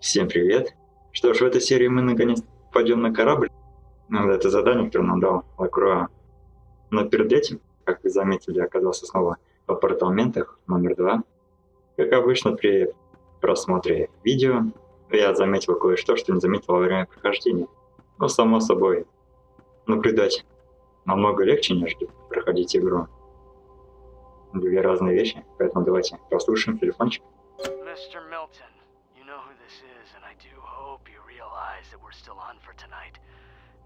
Всем привет! Что ж, в этой серии мы наконец пойдем на корабль. Ну, это задание, которое нам дал Лакруа. Но перед этим, как вы заметили, я оказался снова в апартаментах номер 2. Как обычно при просмотре видео, я заметил кое-что, что не заметил во время прохождения. Но, само собой, наблюдать намного легче, нежели проходить игру. Две разные вещи, поэтому давайте послушаем телефончик. Mr. Milton, you know who this is, and I do hope you realize that we're still on for tonight.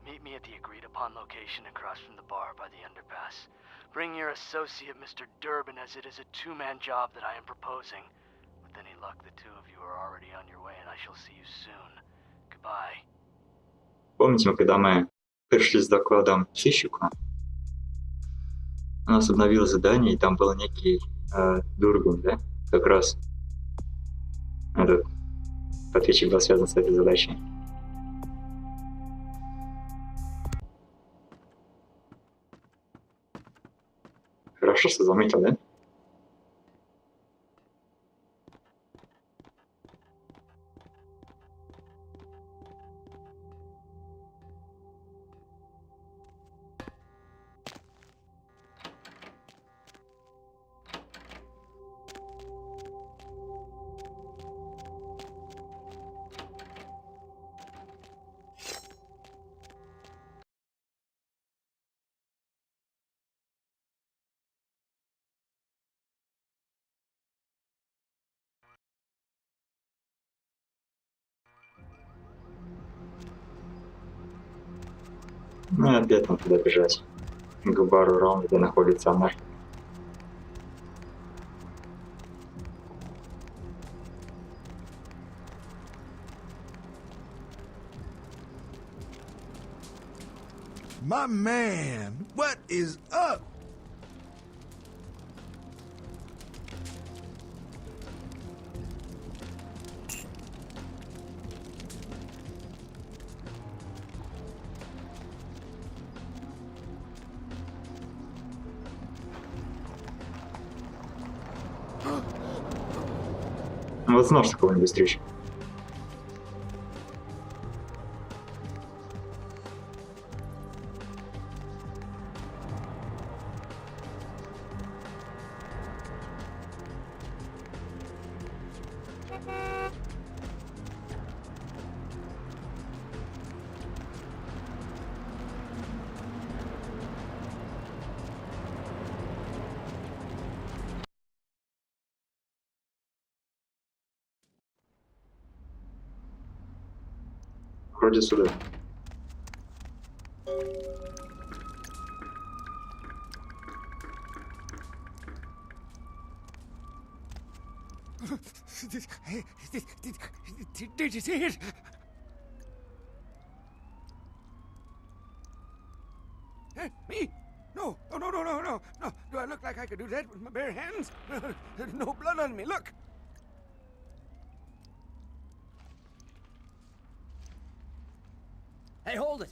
Meet me at the agreed-upon location across from the bar by the underpass. Bring your associate, Mr. Durbin, as it is a two-man job that I am proposing. With any luck, the two of you are already on your way, and I shall see you soon. Goodbye. Помните, когда мы пришли с докладом сыщику, у нас обновилось задание, и там был некий Дурбин, да? Как раз этот ответчик был связан с этой задачей. Хорошо, что заметил, да? Ну и опять нам туда бежать. К бару Раум, где находится наш. My man, what is up? Возможно, какого-нибудь встречи. Вроде сюда. Did you see it? Me? No, no. Do I look like I could do that with my bare hands? There's no blood on me, look. Hey, hold it!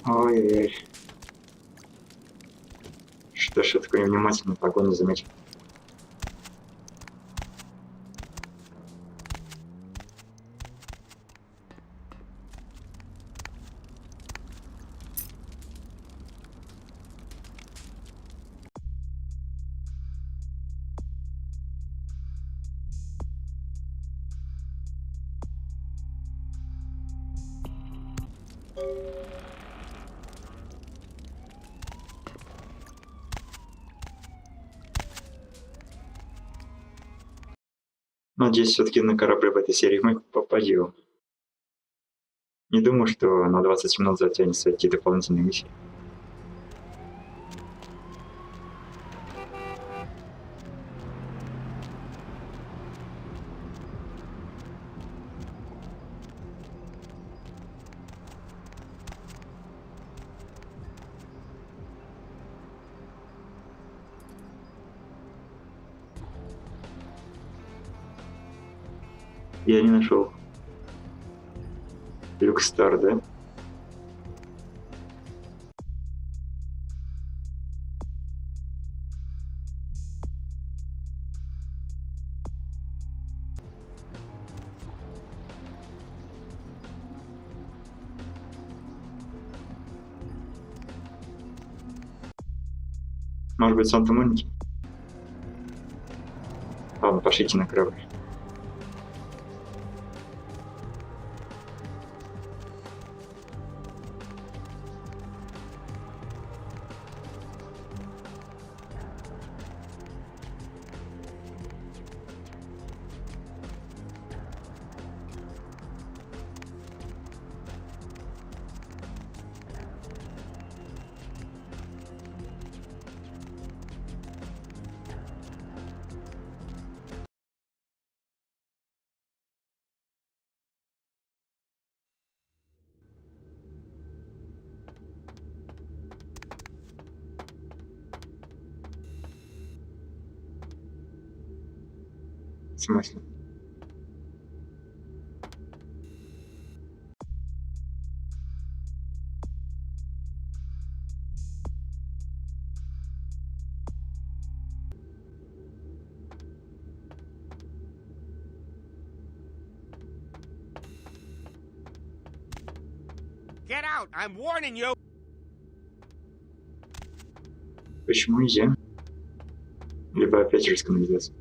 Ой-ой-ой. Что ж я такой невнимательный, погоню заметил. Надеюсь, все-таки на корабль в этой серии мы попадем. Не думаю, что на 20 минут затянется эти дополнительные миссии. Я не нашел. Люкстар, да? Может быть, Санта-Моники? Ладно, пошлите на корабль. В смысле? Get out! I'm warning you! Почему нельзя? Либо опять расканализация.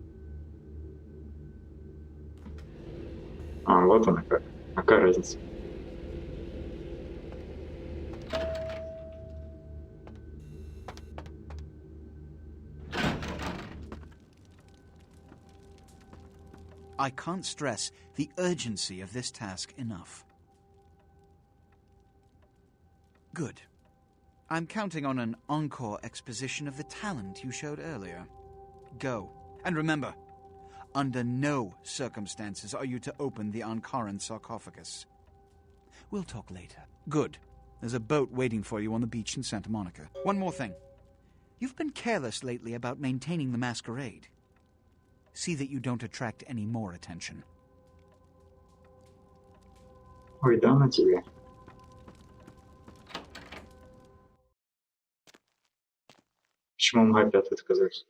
А, вот она как. А какая разница? I can't stress the urgency of this task enough. Good. I'm counting on an encore exposition of the talent you showed earlier. Go. And remember, under no circumstances are you to open the Ankaran sarcophagus. We'll talk later. Good. There's a boat waiting for you on the beach in Santa Monica. One more thing. You've been careless lately about maintaining the Masquerade. See that you don't attract any more attention. Ой, да на тебе. Почему мы опять отказались?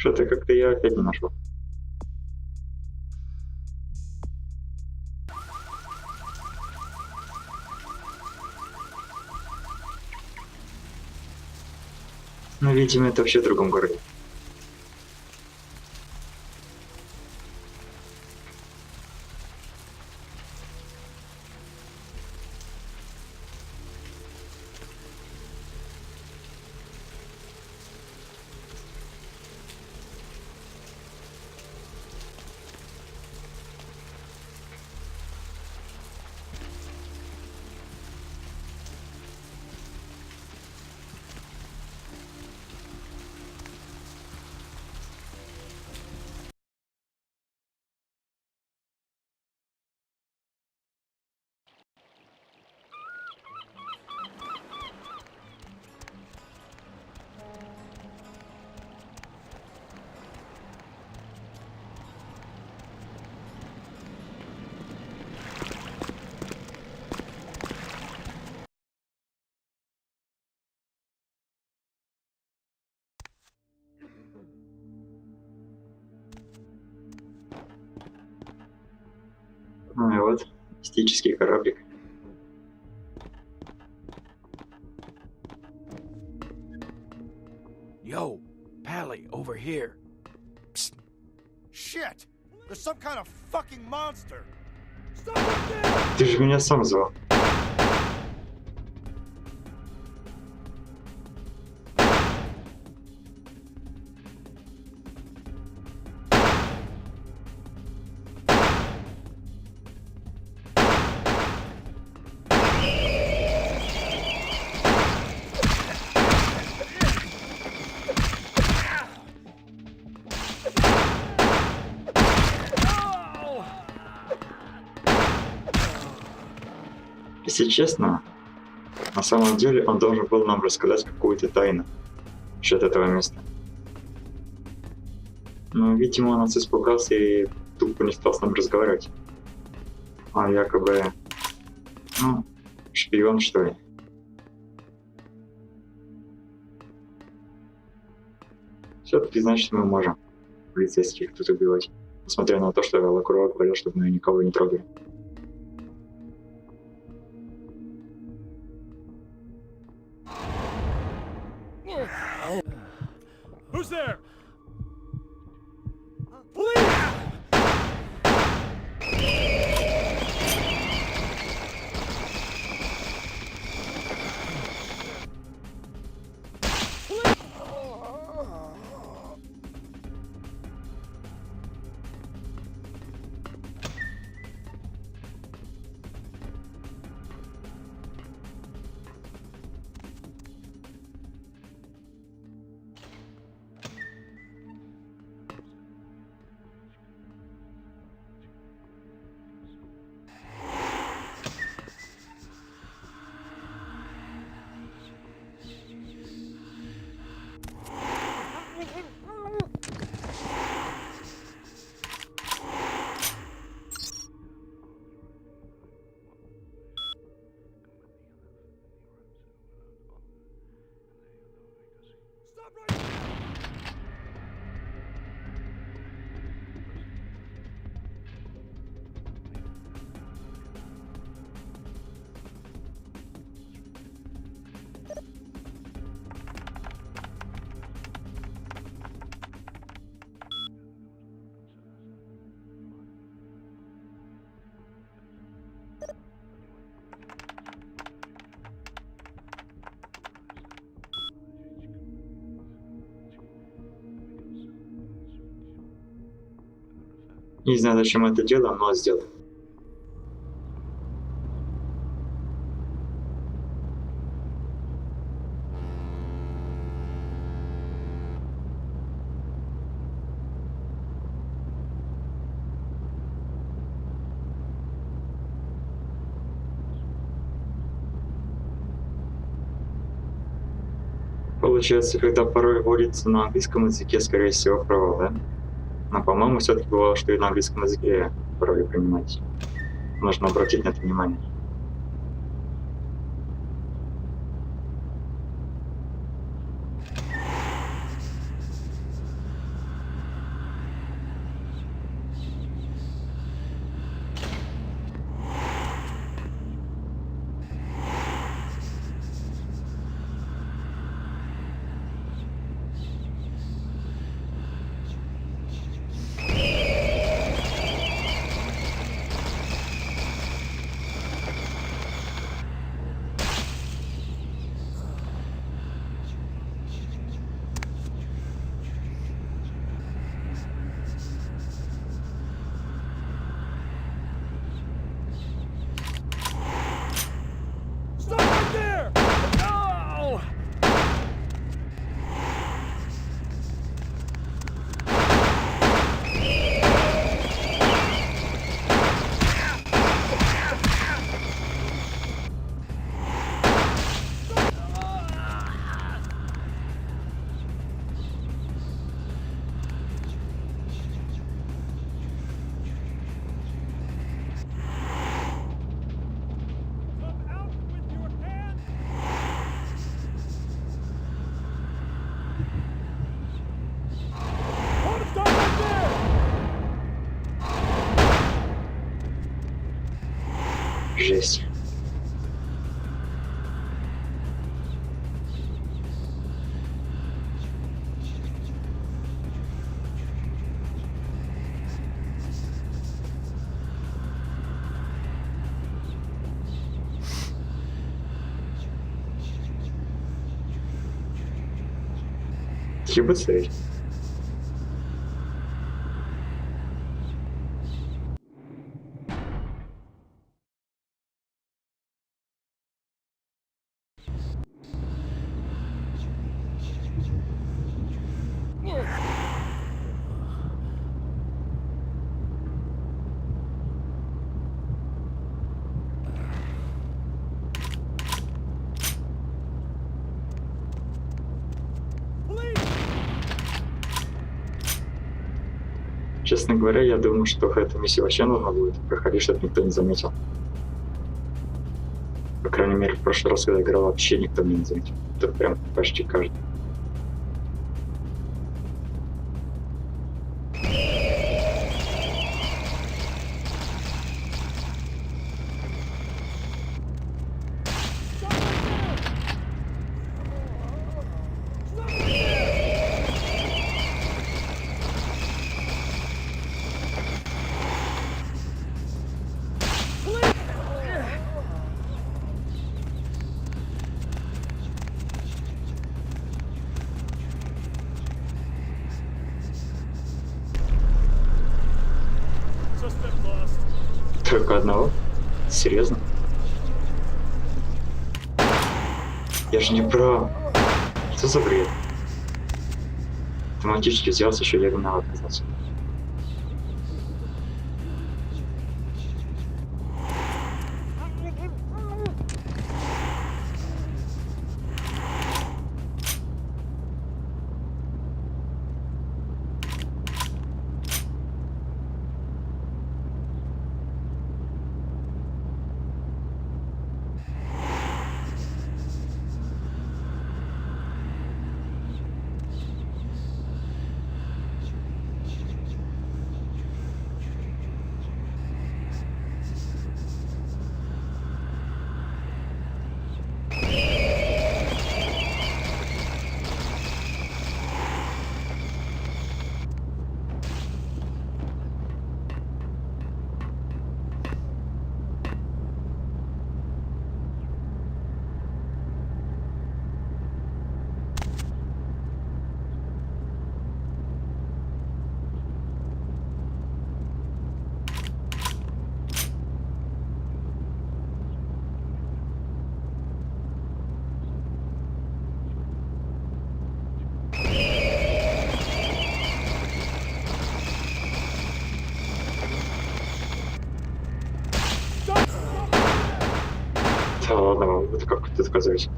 Что-то как-то я опять не нашел. Ну, видимо, это вообще в другом городе. Ну и вот, мистический кораблик. over here. Psst. Shit! There's some kind of fucking monster! Stop right there! Ты же меня сам звал. Если честно, на самом деле он должен был нам рассказать какую-то тайну насчет этого места. Но, видимо, он нас испугался и тупо не стал с нами разговаривать. Он якобы, ну, шпион, что ли. Все-таки, значит, мы можем полицейских тут убивать. Несмотря на то, что Лакруа говорил, чтобы мы никого не трогали. Who's there? Police! Не знаю, зачем это делаем, но сделаем. Получается, когда порой вводится на английском языке, скорее всего, провал, да? Но, по-моему, все-таки бывало, что и на английском языке порой принимать. Нужно обратить на это внимание. Жесть. Ошибаться ведь? Честно говоря, я думаю, что эту миссию вообще нужно будет проходить, чтобы никто не заметил. По крайней мере, в прошлый раз, когда играл, вообще никто меня не заметил. Тут прям почти каждый. Только одного? Серьезно? Я же не прав. Что за бред? Автоматически взялся, еще я виноват оказался. Да ладно, это как ты отказываешься?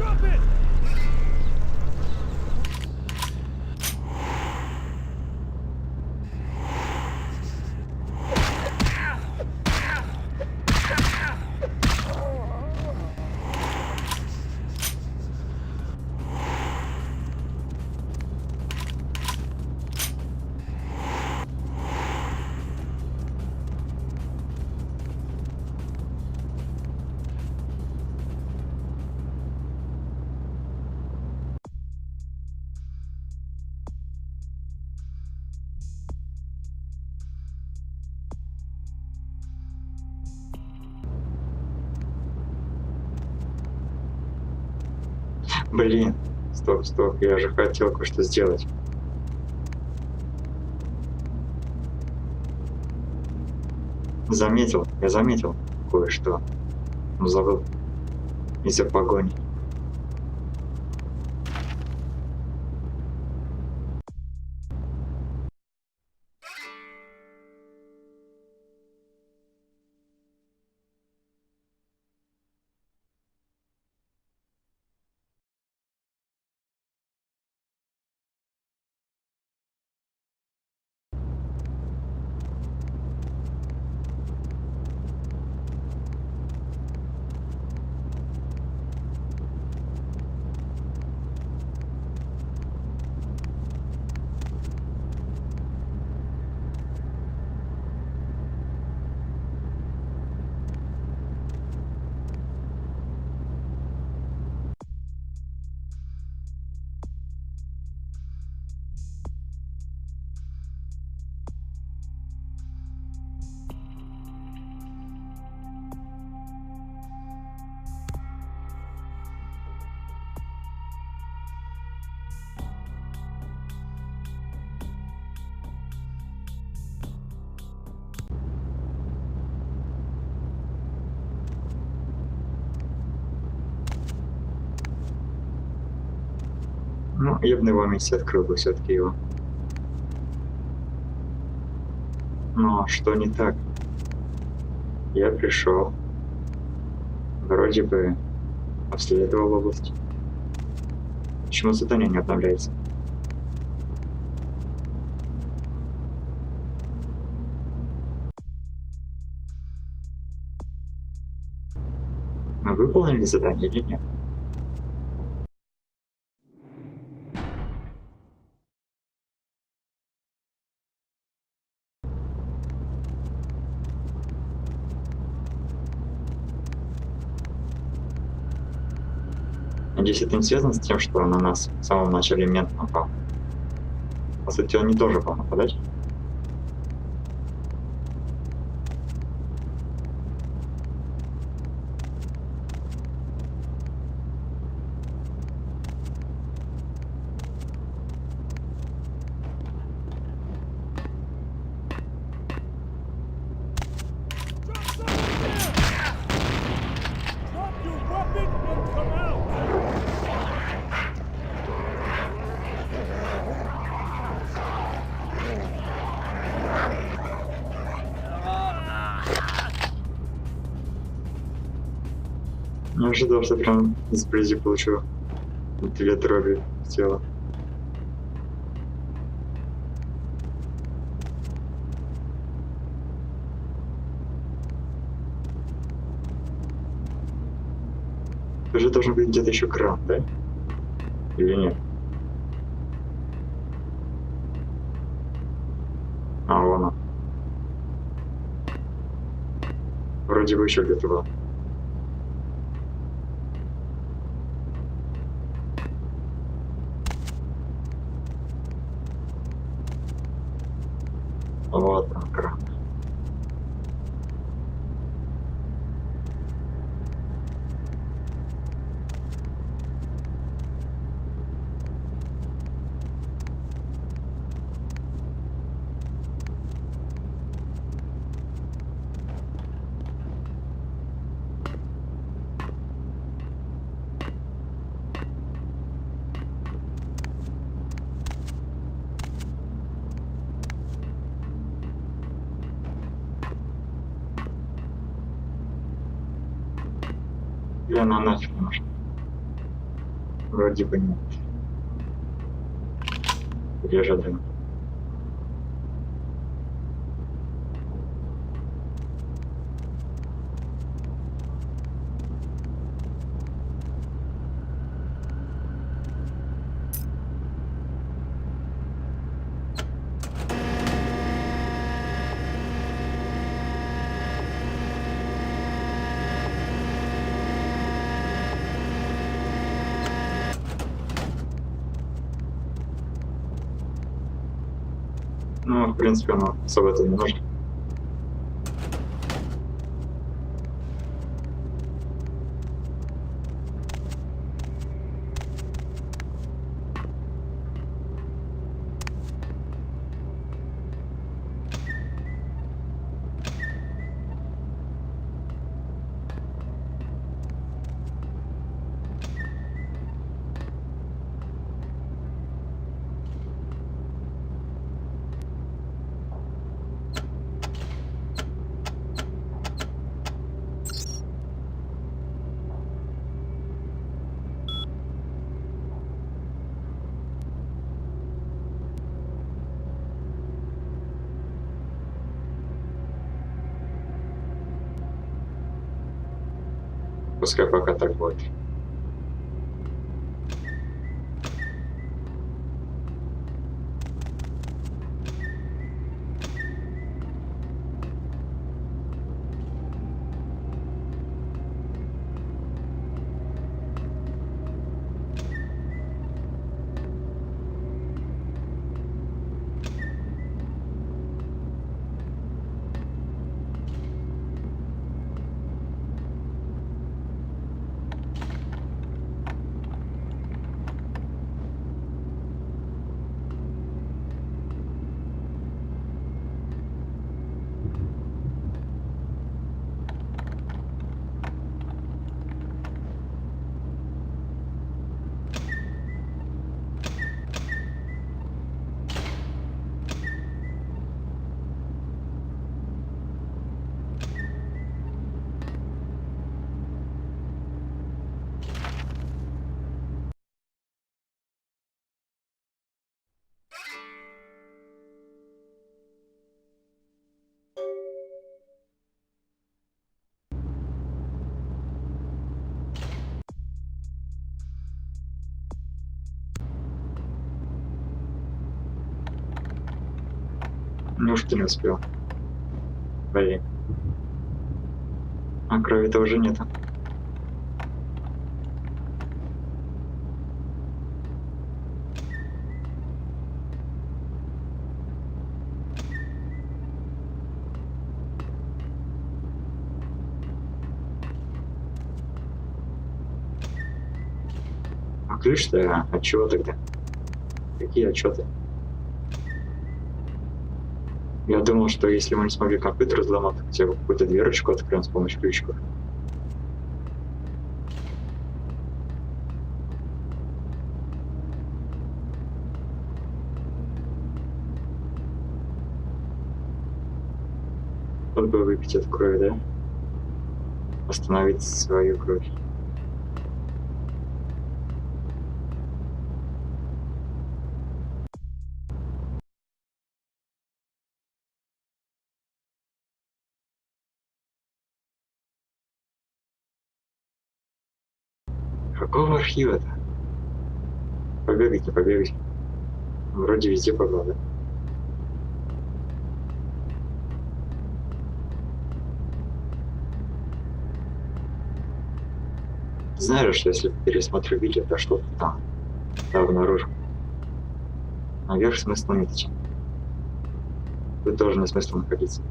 Drop it! Блин, стоп, я же хотел кое-что сделать. Я заметил кое-что, но забыл из-за погони. Ну, я бы на его месте открыл бы все-таки его. Но что не так? Я пришел. Вроде бы обследовал область. Почему задание не обновляется? Мы выполнили задание или нет? Надеюсь, это не связано с тем, что на нас в самом начале мент напал. По сути, он не должен был нападать. Drop your weapon and come out! Не ожидал, что прям сблизи получу 2 дроби в тело. Ты же должен быть где-то еще кран, да? Или нет? А, вон он. Вроде бы еще где-то был. Вот он, кран. Или она нафиг не нужна? Вроде бы нет. Где же дым? Ну, в принципе, оно особо-то не нужно. Пускай пока так будет. Неужто не успел? Блин. А крови-то уже нету. А ключ-то от чего тогда? Какие отчеты? Я думал, что если мы не смогли компьютер взломать, то хотя бы какую-то дверочку откроем с помощью ключиков. Вот бы выпить эту кровь, да? Остановить свою кровь. Какого архива-то? Побегайте, побегайте. Вроде везде побыл, да? Знаешь, что если пересмотрю видео, то что-то там обнаружу. Наверх смысла нет идти. Тут тоже не смысла находиться.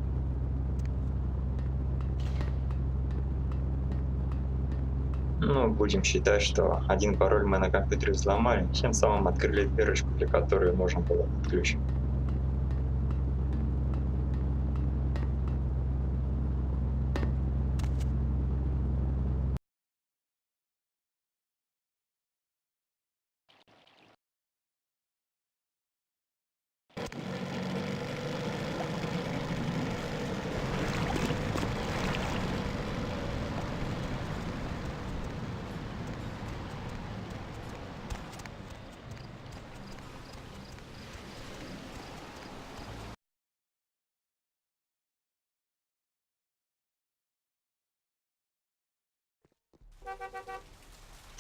Ну, будем считать, что один пароль мы на компьютере взломали, тем самым открыли дырочку, для которой нужен был этот ключ.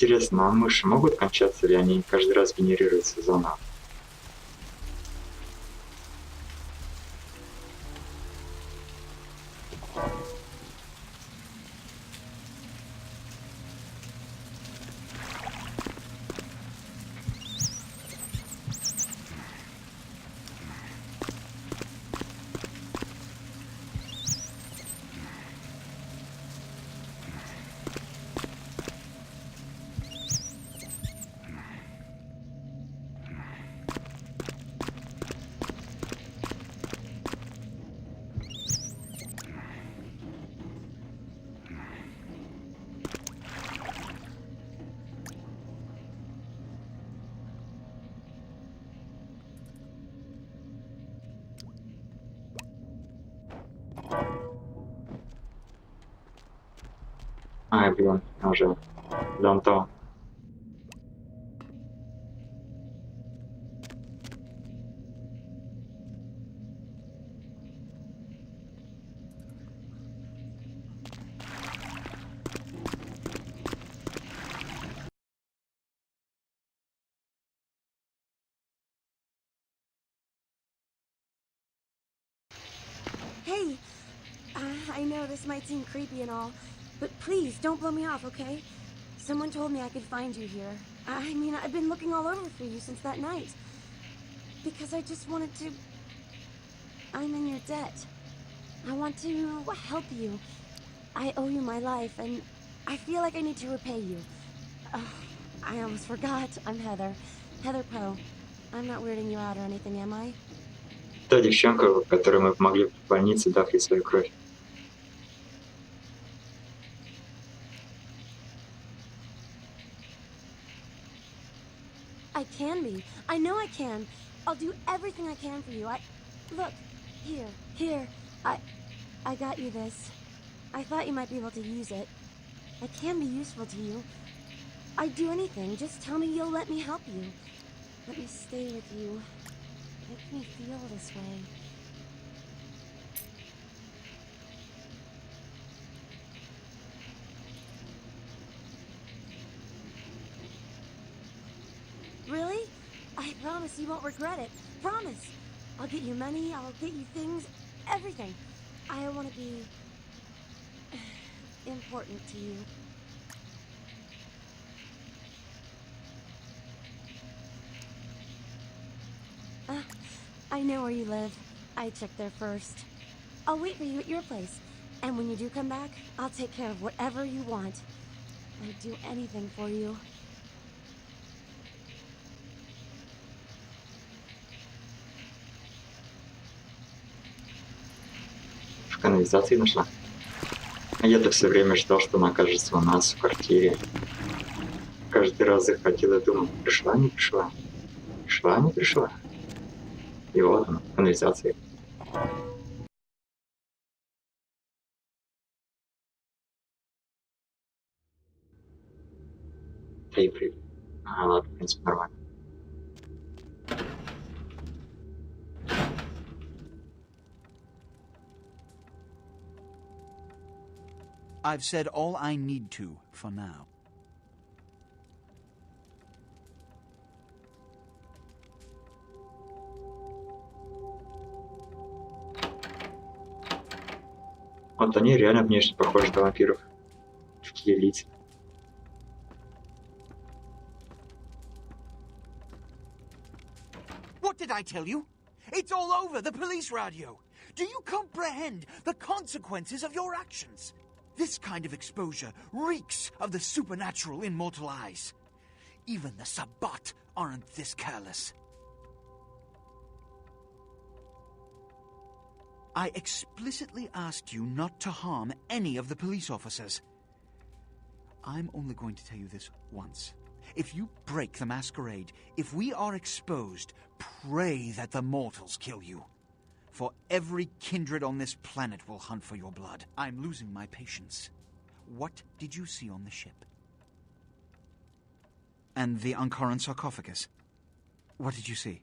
Интересно, а мыши могут кончаться, или они каждый раз генерируются заново? Ай, блин, уже даунтаун. Hey, I know this might seem creepy and all, but please don't blow me off, okay? Someone told me I could find you here. I mean, I've been looking all over for you since that night. Because I just wanted to... I'm in your debt. I want to help you. I owe you my life, and I feel like I need to repay you. I almost forgot. I'm Heather. Heather Poe. I'm not weirding you out or anything, am I? Та девчонка, которой мы помогли в больнице, дав ей свою кровь. I can be. I know I can. I'll do everything I can for you. Look, here. I got you this. I thought you might be able to use it. I can be useful to you. I'd do anything. Just tell me you'll let me help you. Let me stay with you. Make me feel this way. Really? I promise you won't regret it. Promise. I'll get you money, I'll get you things, everything. I want to be important to you. I know where you live. I checked there first. I'll wait for you at your place. And when you do come back, I'll take care of whatever you want. I'd do anything for you. В канализации нашла. А я-то все время ждал, что она окажется у нас в квартире. Каждый раз заходил и думал, пришла, не пришла. Пришла, не пришла. И вот она, в канализации. Да и привет. Ага, ладно, в принципе, нормально. I've said all I need to for now. Вот они реально внешне похожи на вампиров. Такие лица. What did I tell you? It's all over the police radio. Do you comprehend the consequences of your actions? This kind of exposure reeks of the supernatural in mortal eyes. Even the Sabbat aren't this careless. I explicitly asked you not to harm any of the police officers. I'm only going to tell you this once. If you break the Masquerade, if we are exposed, pray that the mortals kill you. For every kindred on this planet will hunt for your blood. I'm losing my patience. What did you see on the ship? And the Ankaran sarcophagus? What did you see?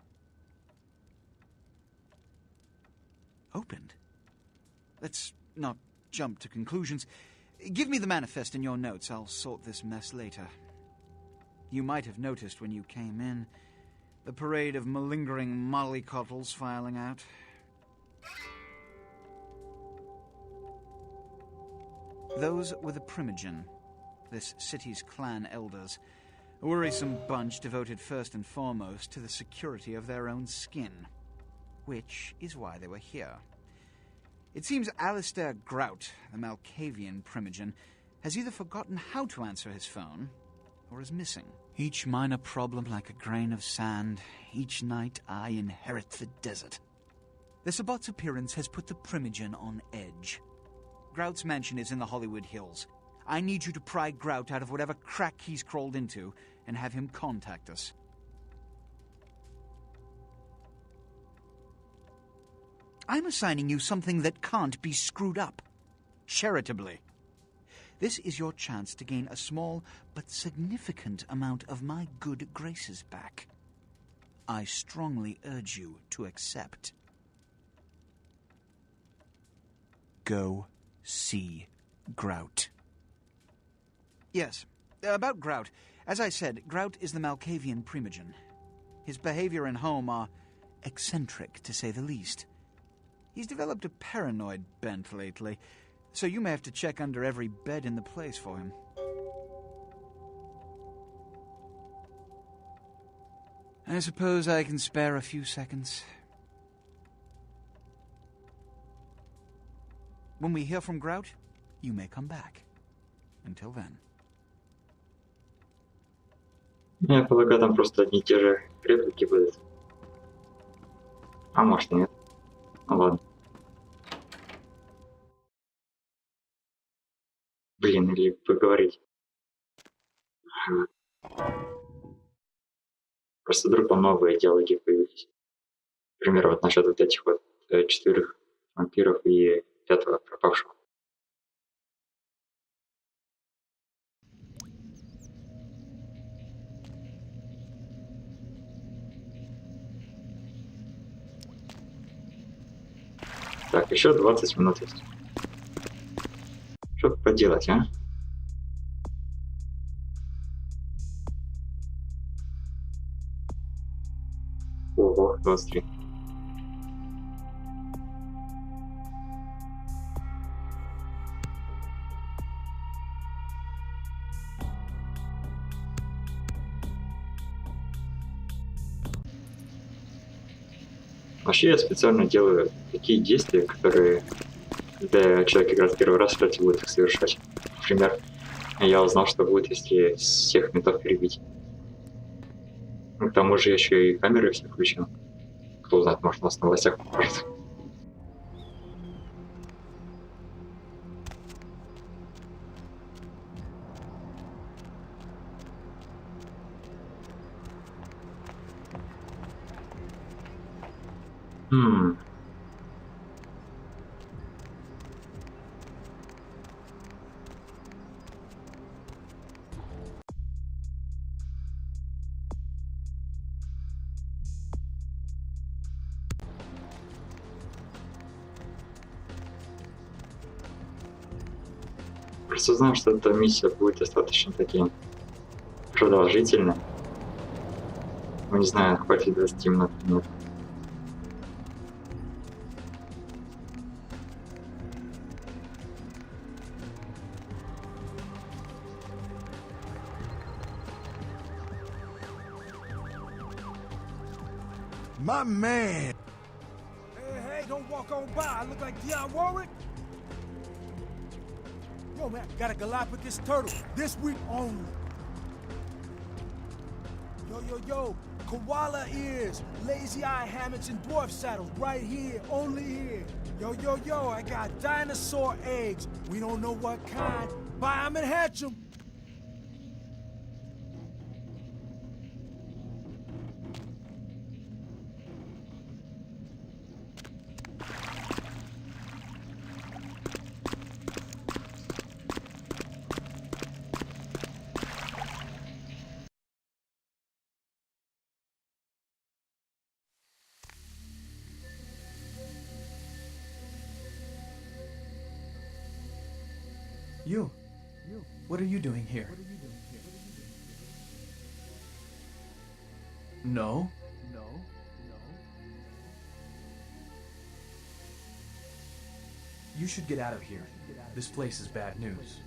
Opened? Let's not jump to conclusions. Give me the manifest in your notes. I'll sort this mess later. You might have noticed when you came in the parade of malingering mollycoddles filing out. Those were the Primogen, this city's clan elders, a worrisome bunch devoted first and foremost to the security of their own skin, which is why they were here. It seems Alistair Grout, the Malkavian Primogen, has either forgotten how to answer his phone or is missing. Each minor problem like a grain of sand, each night I inherit the desert. The Sabbat's appearance has put the Primogen on edge. Grout's mansion is in the Hollywood Hills. I need you to pry Grout out of whatever crack he's crawled into and have him contact us. I'm assigning you something that can't be screwed up. Charitably. This is your chance to gain a small but significant amount of my good graces back. I strongly urge you to accept. Go see Grout. Yes, about Grout. As I said, Grout is the Malkavian Primogen. His behavior and home are eccentric, to say the least. He's developed a paranoid bent lately, so you may have to check under every bed in the place for him. I suppose I can spare a few seconds. When we hear from Grout, you may come back. Until then. Я полагаю, там просто одни и те же реплики будут. А может нет. Ну ладно. Блин, или поговорить. Просто вдруг там новые диалоги появились. Например, вот насчет вот этих вот 4 вампиров и 5-го пропавшего. Так, еще 20 минут есть. Что поделать, а? Ого, 23. Вообще я специально делаю такие действия, которые, когда человек играет первый раз, кстати, будет их совершать. Например, я узнал, что будет, если всех ментов перебить. Ну, к тому же я еще и камеры все включил. Кто знает, может, нас в новостях покажет. Хм. Просто знаю, что эта миссия будет достаточно таким продолжительной. Ну, не знаю, хватит 20 минут. Нет. My man. Hey, don't walk on by. I look like Dionne Warwick. Yo, man, got a Galapagos turtle. This week only. Yo. Koala ears, lazy eye hammocks, and dwarf saddles right here, only here. Yo, I got dinosaur eggs. We don't know what kind. Buy 'em and hatch 'em. You. What are you doing here? No. You should get out of here. This place is bad news.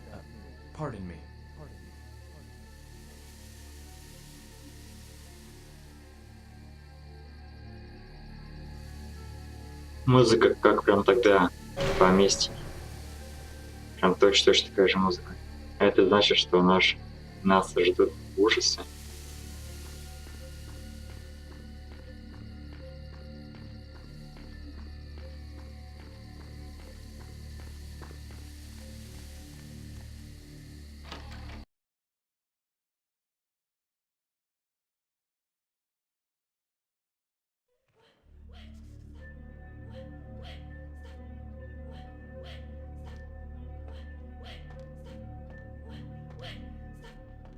Pardon me. Музыка как прям тогда в поместье. Прям точно такая же музыка. Это значит, что нас ждут ужасы.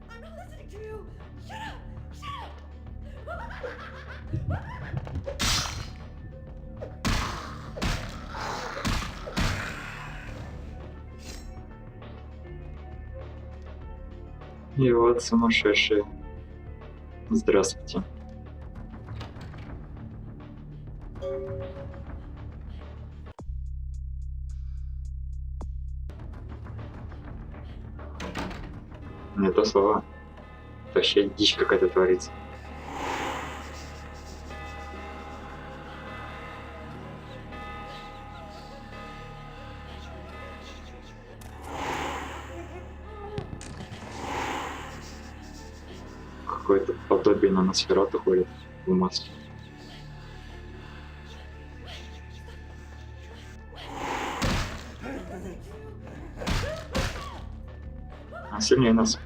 I'm not listening to you! Shut up! И вот сумасшедшие. Здравствуйте. Не то слова. Вообще дичь какая-то творится. Какое-то подобие на Масquerade ходит в маске. А сильнее нас.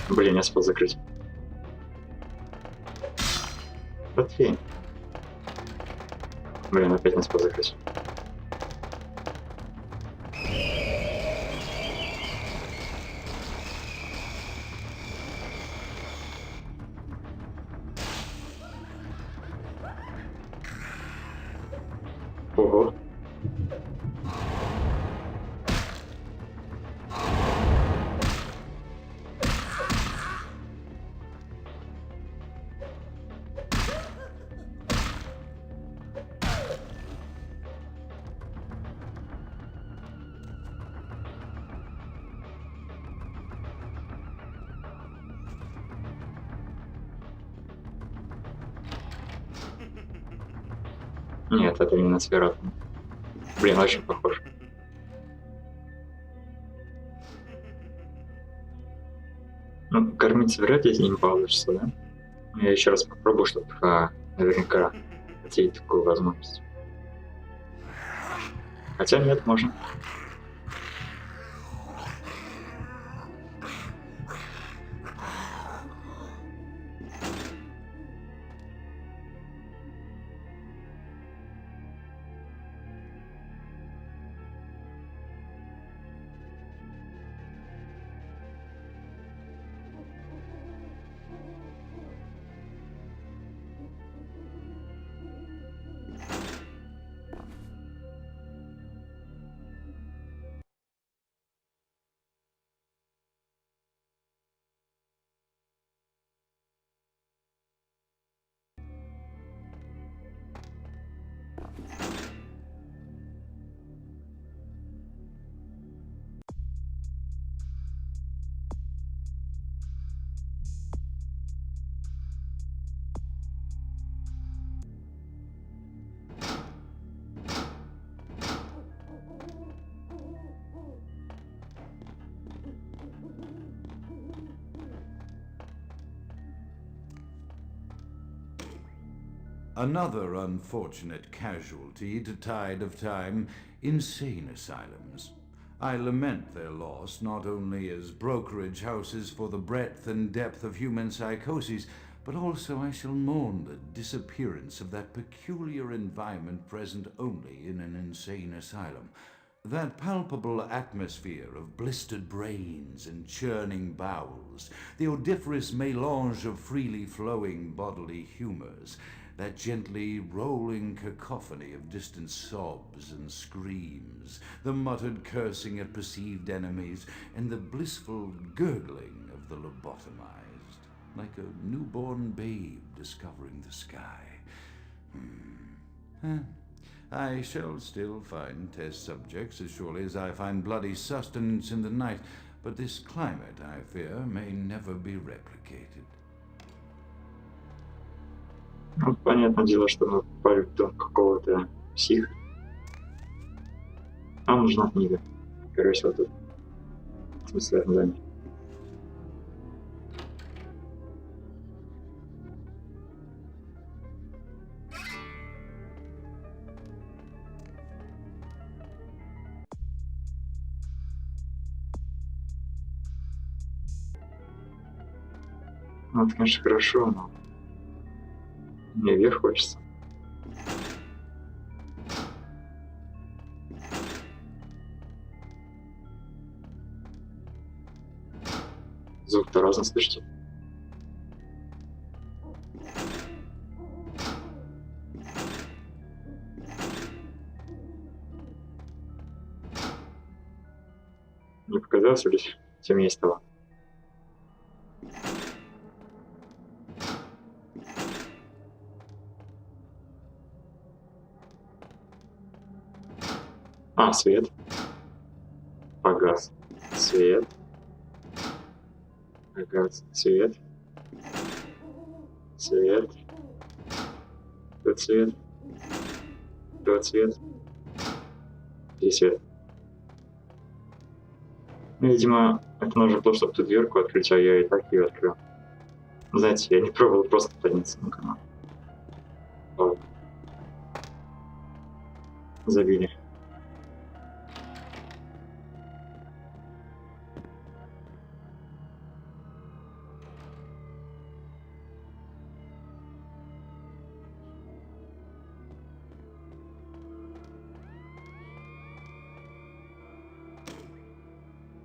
Блин, я спал закрыть. Окей. Блин, опять не спал закрыть. Ого. Нет, это не Носферату. Блин, очень похож. Ну, кормить вряд ли не получится, да? Я еще раз попробую, чтобы наверняка отсеять такую возможность. Хотя нет, можно. Another unfortunate casualty to tide of time, insane asylums. I lament their loss not only as brokerage houses for the breadth and depth of human psychoses, but also I shall mourn the disappearance of that peculiar environment present only in an insane asylum. That palpable atmosphere of blistered brains and churning bowels, the odoriferous melange of freely flowing bodily humours, that gently rolling cacophony of distant sobs and screams, the muttered cursing at perceived enemies, and the blissful gurgling of the lobotomized, like a newborn babe discovering the sky. I shall still find test subjects as surely as I find bloody sustenance in the night, but this climate, I fear, may never be replicated. Ну, понятное дело, что мы попали в дом какого-то психа. Нам нужна книга. Скорее всего, тут. В смысле, задание. Ну, это, конечно, хорошо, но мне вверх хочется. Звук-то разный, слышите? Не показалось ли темнее стало? А, свет. Погас. Свет. Погас. Свет. Свет. Тут свет. Тут свет. Здесь свет. Ну, видимо, это нужно было, чтобы ту дверку открыть, а я и так ее открыл. Знаете, я не пробовал просто подняться на канал. Ладно. Забили.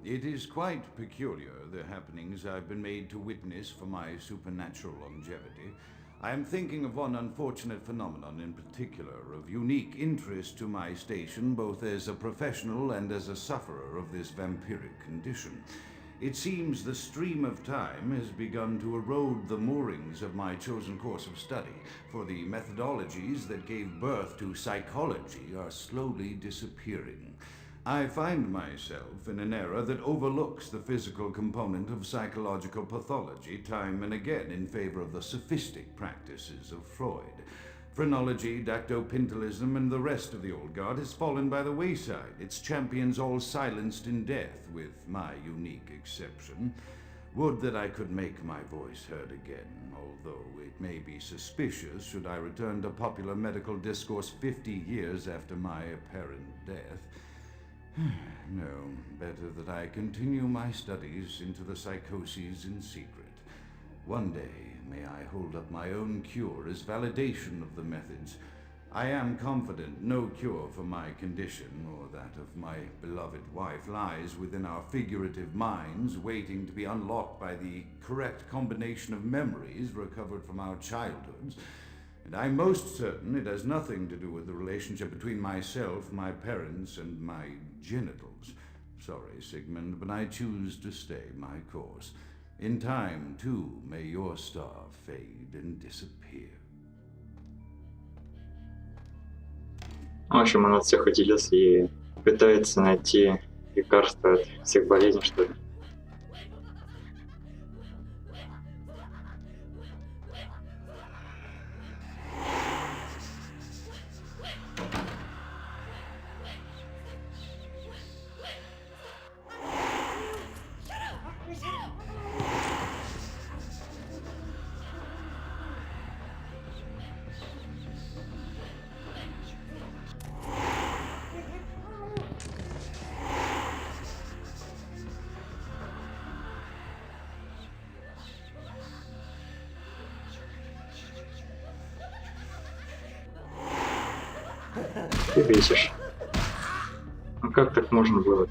It is quite peculiar, the happenings I've been made to witness for my supernatural longevity. I am thinking of one unfortunate phenomenon in particular, of unique interest to my station, both as a professional and as a sufferer of this vampiric condition. It seems the stream of time has begun to erode the moorings of my chosen course of study, for the methodologies that gave birth to psychology are slowly disappearing. I find myself in an era that overlooks the physical component of psychological pathology time and again in favor of the sophistic practices of Freud. Phrenology, dactopintilism, and the rest of the old guard has fallen by the wayside, its champions all silenced in death, with my unique exception. Would that I could make my voice heard again, although it may be suspicious should I return to popular medical discourse 50 years after my apparent death. No, better that I continue my studies into the psychoses in secret. One day, may I hold up my own cure as validation of the methods. I am confident no cure for my condition, or that of my beloved wife, lies within our figurative minds, waiting to be unlocked by the correct combination of memories recovered from our childhoods. And I'm most certain it has nothing to do with the relationship between myself, my parents, and my genitals. Sorry, Sigmund, but I choose to stay my course. In time, too, may your star fade and disappear. В общем, он от всех отделился и пытается найти лекарство от всех болезней, что ли. Ты бесишь. Ну как так можно было?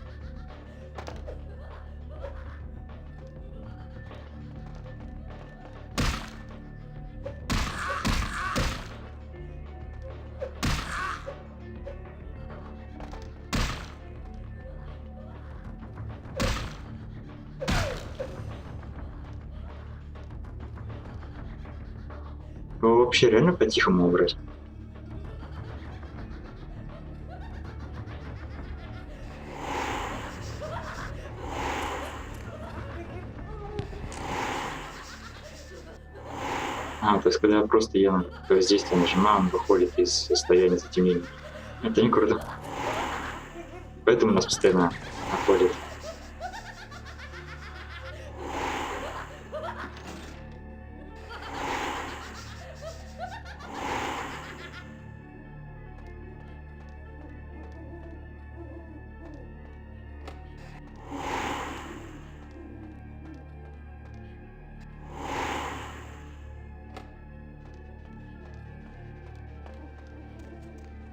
Его вообще реально по-тихому убрать? То есть когда просто я на воздействие нажимаю, он выходит из состояния затемнения. Это не круто. Поэтому нас постоянно отводит.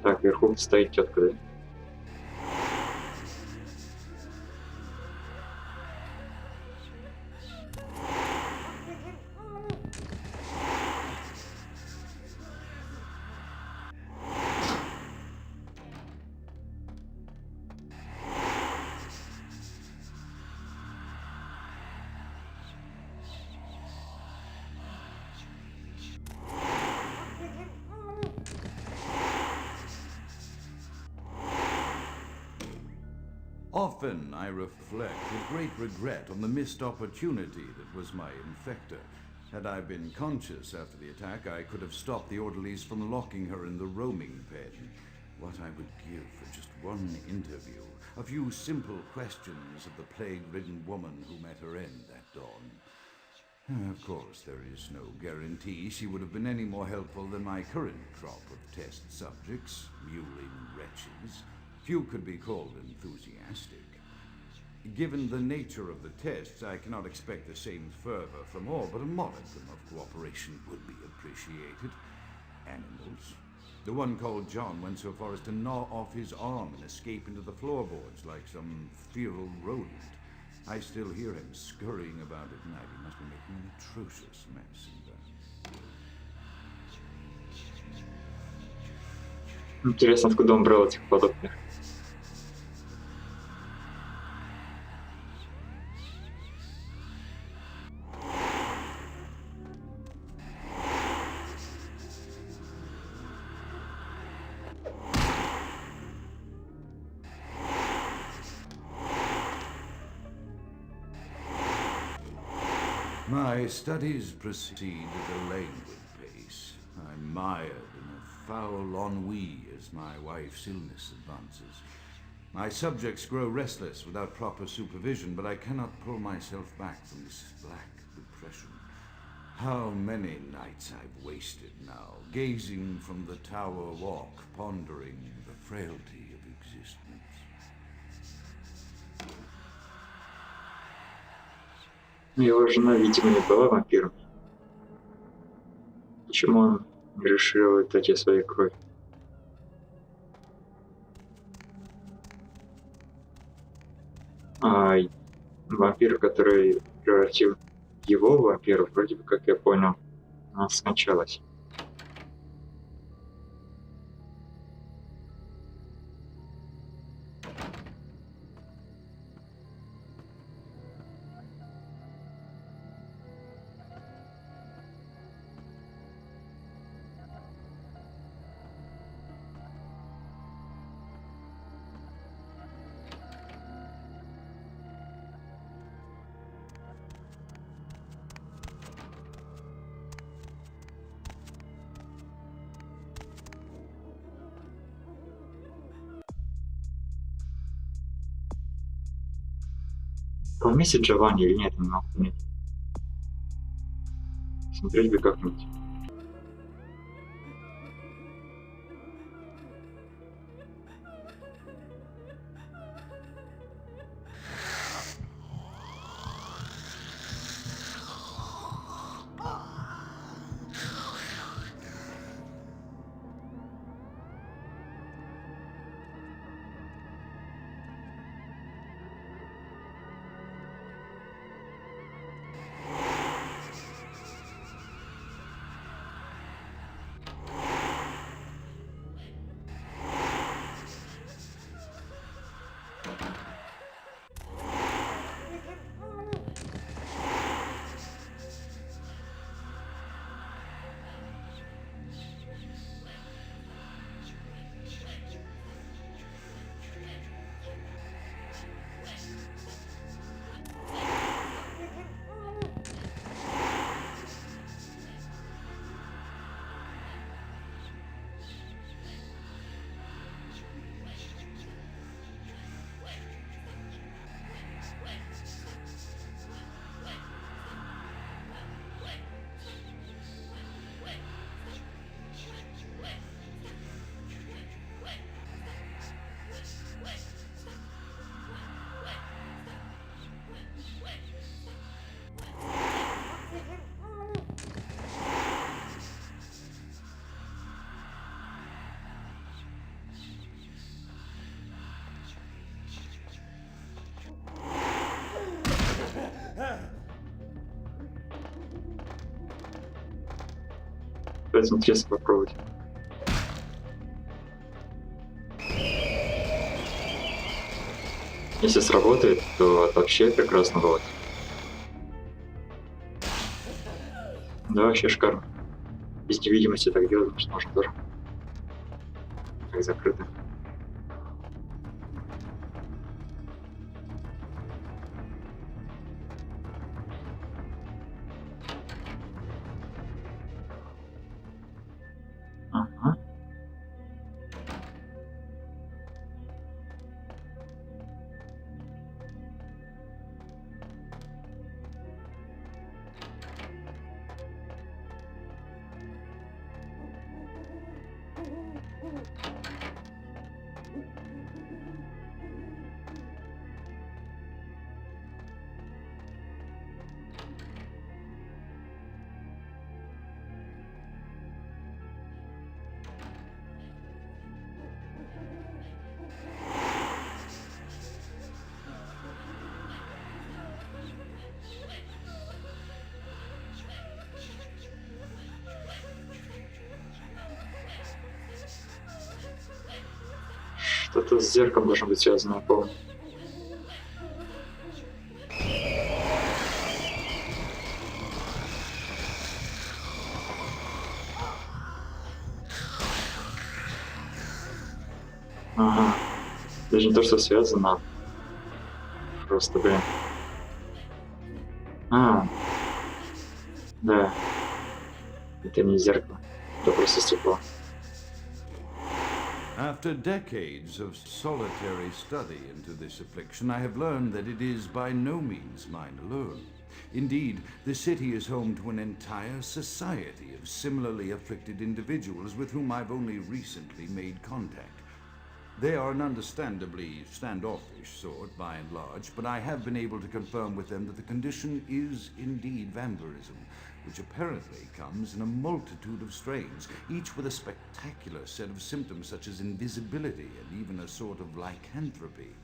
Так, вверху стоит тетка, да? Often I reflect with great regret on the missed opportunity that was my infector. Had I been conscious after the attack, I could have stopped the orderlies from locking her in the roaming pen. What I would give for just one interview, a few simple questions of the plague-ridden woman who met her end that dawn. Of course, there is no guarantee she would have been any more helpful than my current crop of test subjects, mewling wretches. Few could be called enthusiastic. Given the nature of the tests, I cannot expect the same fervor from all, but a modicum of cooperation would be appreciated. Animals. The one called John went so far as to gnaw off his arm and escape into the floorboards like some feral rodent. I still hear him scurrying about at night. He must be making an atrocious mess in there. Интересно, откуда он брал этих подобных. My studies proceed at a languid pace. I'm mired in a foul ennui as my wife's illness advances. My subjects grow restless without proper supervision, but I cannot pull myself back from this black depression. How many nights I've wasted now, gazing from the tower walk, pondering the frailty of existence. Его жена, видимо, не была вампиром. Почему он решил отдать ей свою кровь? А вампир, который превратил его в вампира, вроде бы, как я понял, она скончалась. Вместе Джованни или нет, не могу понять. Смотреть бы как-нибудь. Поэтому интересно попробовать. Если сработает, то это вообще прекрасно будет. Да, вообще шикарно. Без невидимости так делать, конечно, можно тоже. Так закрыто. Ага. Что-то с зеркалом должно быть связано, я помню. Ага. Даже не то, что связано, а просто, блин. А, да. Это не зеркало. Это просто стекло. After decades of solitary study into this affliction, I have learned that it is by no means mine alone. Indeed, the city is home to an entire society of similarly afflicted individuals with whom I've only recently made contact. They are an understandably standoffish sort, by and large, but I have been able to confirm with them that the condition is indeed vampirism, which apparently comes in a multitude of strains, each with a spectacular set of symptoms such as invisibility and even a sort of lycanthropy.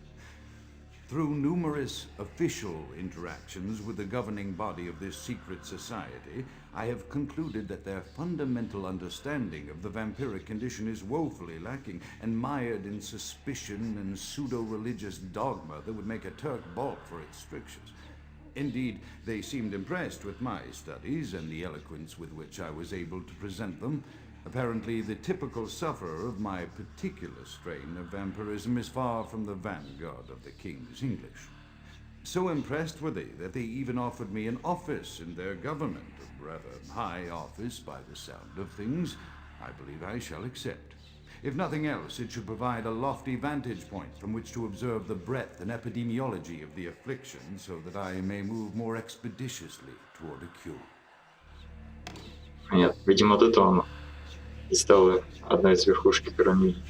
Through numerous official interactions with the governing body of this secret society, I have concluded that their fundamental understanding of the vampiric condition is woefully lacking and mired in suspicion and pseudo-religious dogma that would make a Turk balk for its strictures. Indeed, they seemed impressed with my studies and the eloquence with which I was able to present them. Apparently, the typical sufferer of my particular strain of vampirism is far from the vanguard of the King's English. So impressed were they that they even offered me an office in their government, a rather high office by the sound of things. I believe I shall accept. If nothing else, it should provide a lofty vantage point from which to observe the breadth and epidemiology of the affliction so that I may move more expeditiously toward a cure. Нет, видимо, вот это он и стало одной из верхушки пирамиды.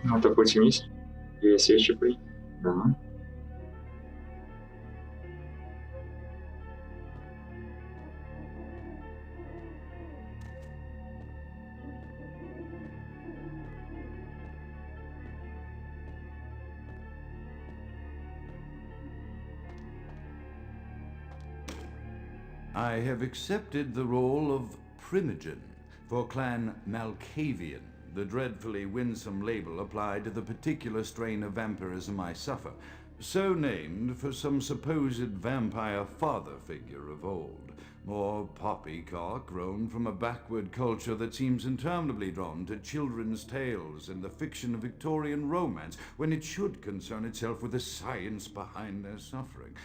Ну, это путь вниз. Две свечи при. Да. I have accepted the role of Primogen for Clan Malkavian, the dreadfully winsome label applied to the particular strain of vampirism I suffer, so named for some supposed vampire father figure of old, more poppycock grown from a backward culture that seems interminably drawn to children's tales and the fiction of Victorian romance when it should concern itself with the science behind their suffering.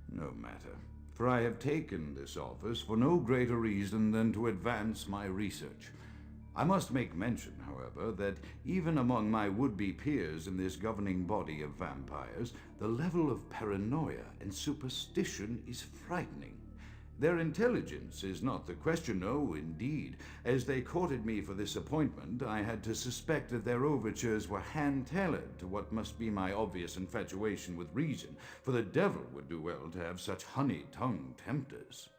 No matter, for I have taken this office for no greater reason than to advance my research. I must make mention, however, that even among my would-be peers in this governing body of vampires, the level of paranoia and superstition is frightening. Their intelligence is not the question, no, indeed. As they courted me for this appointment, I had to suspect that their overtures were hand-tailored to what must be my obvious infatuation with reason, for the devil would do well to have such honey-tongued tempters.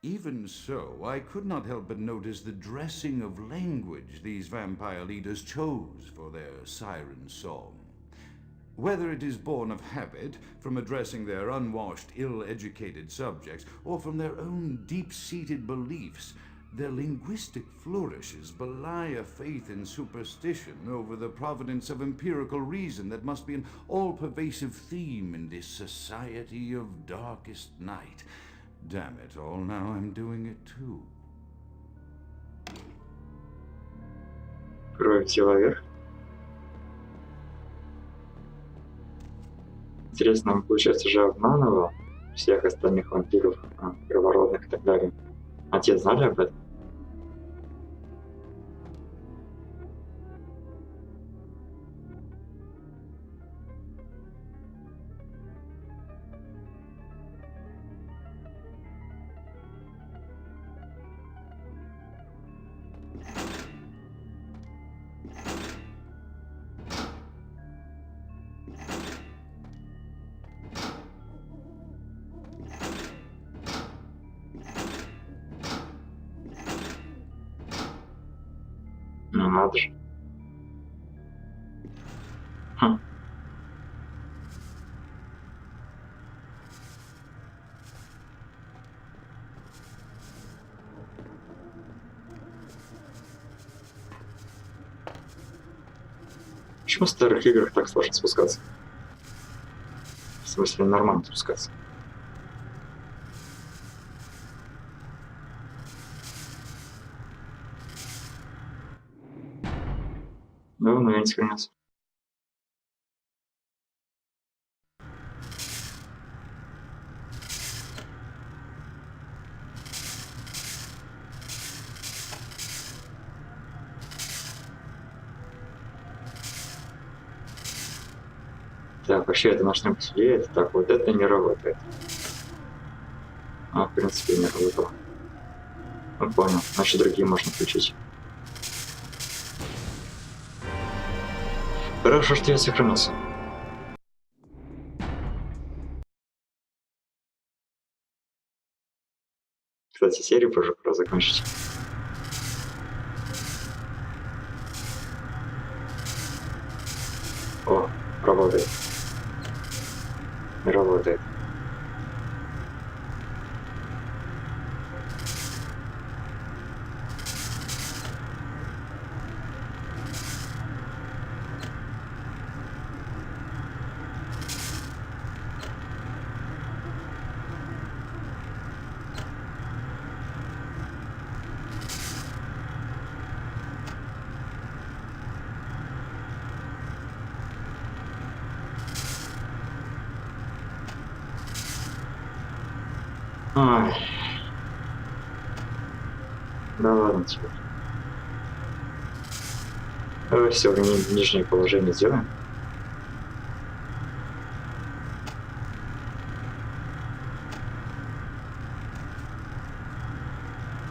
Even so, I could not help but notice the dressing of language these vampire leaders chose for their siren song. Whether it is born of habit, from addressing their unwashed, ill-educated subjects, or from their own deep-seated beliefs, Their linguistic flourishes belie a faith in superstition over the providence of empirical reason that must be an all-pervasive theme in this society of darkest night. Damn it all, now I'm doing it too. Кровь взяла верх. Интересно, он, получается, же обманывал всех остальных вампиров, первородных и так далее. А те знали об этом? Ну надо же. Хм. Почему в старых играх так сложно спускаться? В смысле, нормально спускаться? Да, но я не сохранился. Так, вообще это наш не влияет. Так, вот это не работает. А, в принципе, не работало. Ну, понял. Значит, другие можно включить. Хорошо, что я сохранился. Кстати, серию позже пора закончить. О, работает. Не работает. Ай. Да ладно тебе. Давай все, нижнее положение сделаем.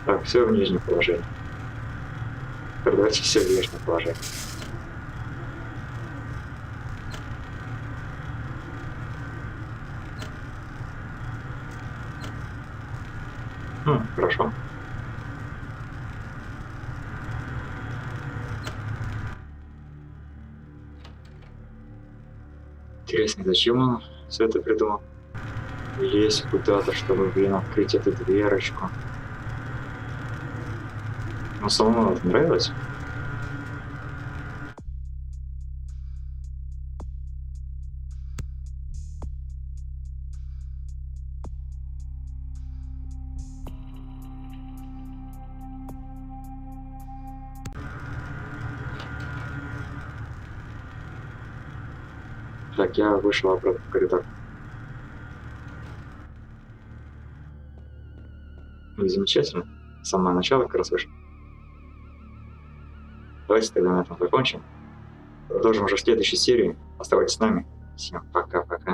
Так, все в нижнем положении. Теперь давайте все в верхнем положении. Хорошо. Интересно, зачем он все это придумал? Лезть куда-то, чтобы, блин, открыть эту дверочку. Но самому это нравилось? Так, я вышел обратно в коридор. Ну, замечательно. Самое начало как раз вышло. Давайте тогда на этом закончим. Продолжим уже в следующей серии. Оставайтесь с нами. Всем пока-пока.